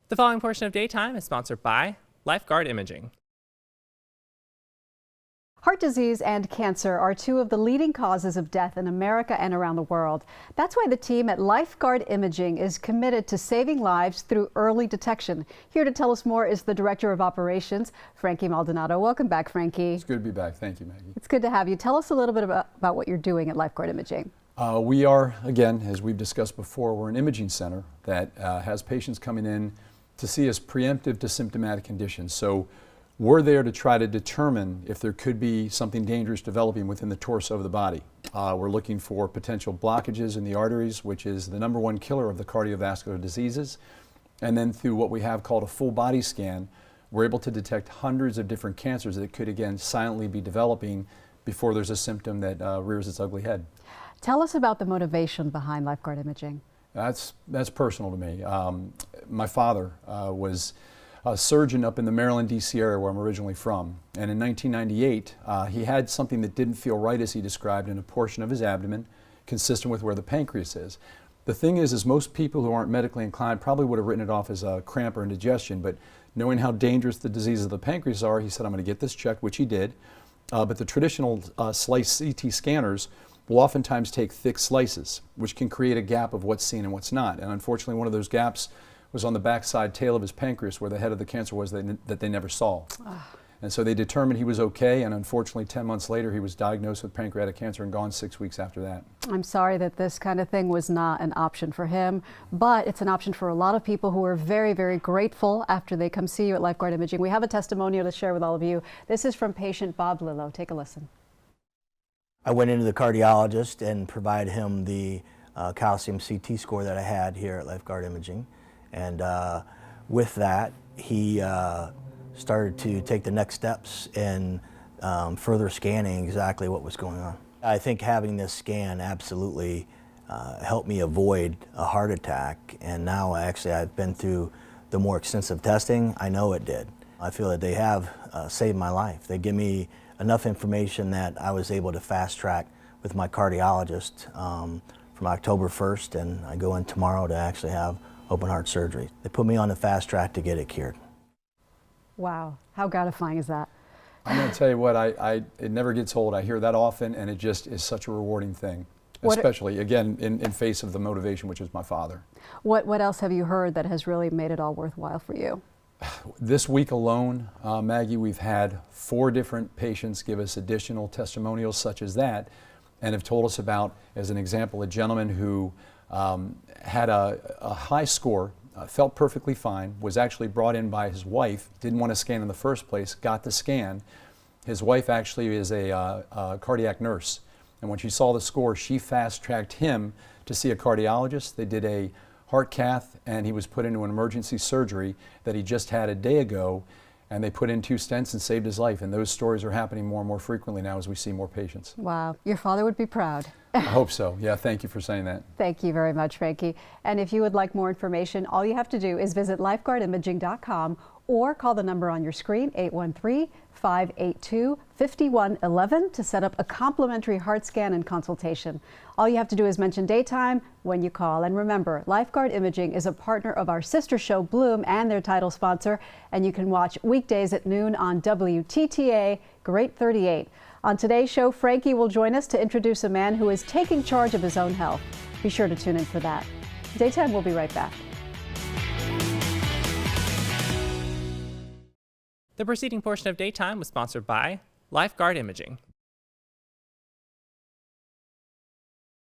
The following portion of Daytime is sponsored by Lifeguard Imaging. Heart disease and cancer are two of the leading causes of death in America and around the world. That's why the team at Lifeguard Imaging is committed to saving lives through early detection. Here to tell us more is the Director of Operations, Frankie Maldonado. Welcome back, Frankie. It's good to be back. Thank you, Maggie. It's good to have you. Tell us a little bit about what you're doing at Lifeguard Imaging. We are, again, as we've discussed before, we're an imaging center that has patients coming in to see us preemptive to symptomatic conditions. So we're there to try to determine if there could be something dangerous developing within the torso of the body. We're looking for potential blockages in the arteries, which is the #1 killer of the cardiovascular diseases. And then through what we have called a full body scan, we're able to detect hundreds of different cancers that could, again, silently be developing before there's a symptom that rears its ugly head. Tell us about the motivation behind Lifeguard Imaging. That's personal to me. My father was a surgeon up in the Maryland, D.C. area where I'm originally from. And in 1998, he had something that didn't feel right, as he described, in a portion of his abdomen, consistent with where the pancreas is. The thing is most people who aren't medically inclined probably would have written it off as a cramp or indigestion, but knowing how dangerous the diseases of the pancreas are, he said, I'm going to get this checked, which he did. But the traditional slice CT scanners will oftentimes take thick slices, which can create a gap of what's seen and what's not. And unfortunately, one of those gaps was on the backside tail of his pancreas, where the head of the cancer was that they never saw. And so they determined he was okay, and unfortunately 10 months later he was diagnosed with pancreatic cancer and gone 6 weeks after that. I'm sorry that this kind of thing was not an option for him, but it's an option for a lot of people who are very, very grateful after they come see you at Lifeguard Imaging. We have a testimonial to share with all of you. This is from patient Bob Lillo. Take a listen. I went into the cardiologist and provided him the calcium CT score that I had here at Lifeguard Imaging. And with that, he started to take the next steps in further scanning exactly what was going on. I think having this scan absolutely helped me avoid a heart attack. And now I've been through the more extensive testing. I know it did. I feel that they have saved my life. They give me enough information that I was able to fast track with my cardiologist from October 1st, and I go in tomorrow to actually have open heart surgery. They put me on the fast track to get it cured. Wow, how gratifying is that? I'm going to tell you what, it never gets old. I hear that often, and it just is such a rewarding thing, especially, again, in face of the motivation, which is my father. What else have you heard that has really made it all worthwhile for you? This week alone, Maggie, we've had 4 different patients give us additional testimonials such as that, and have told us about, as an example, a gentleman who had a high score, felt perfectly fine, was actually brought in by his wife, didn't want to scan in the first place, got the scan. His wife actually is a cardiac nurse, and when she saw the score, she fast-tracked him to see a cardiologist. They did a heart cath, and he was put into an emergency surgery that he just had a day ago, and they put in 2 stents and saved his life. And those stories are happening more and more frequently now as we see more patients. Wow, your father would be proud. I hope so. Yeah, thank you for saying that. Thank you very much, Frankie. And if you would like more information, all you have to do is visit lifeguardimaging.com or call the number on your screen, 813-582-5111, to set up a complimentary heart scan and consultation. All you have to do is mention Daytime when you call. And remember, Lifeguard Imaging is a partner of our sister show, Bloom, and their title sponsor. And you can watch weekdays at noon on WTTA Great 38. On today's show, Frankie will join us to introduce a man who is taking charge of his own health. Be sure to tune in for that. Daytime will be right back. The preceding portion of Daytime was sponsored by Lifeguard Imaging.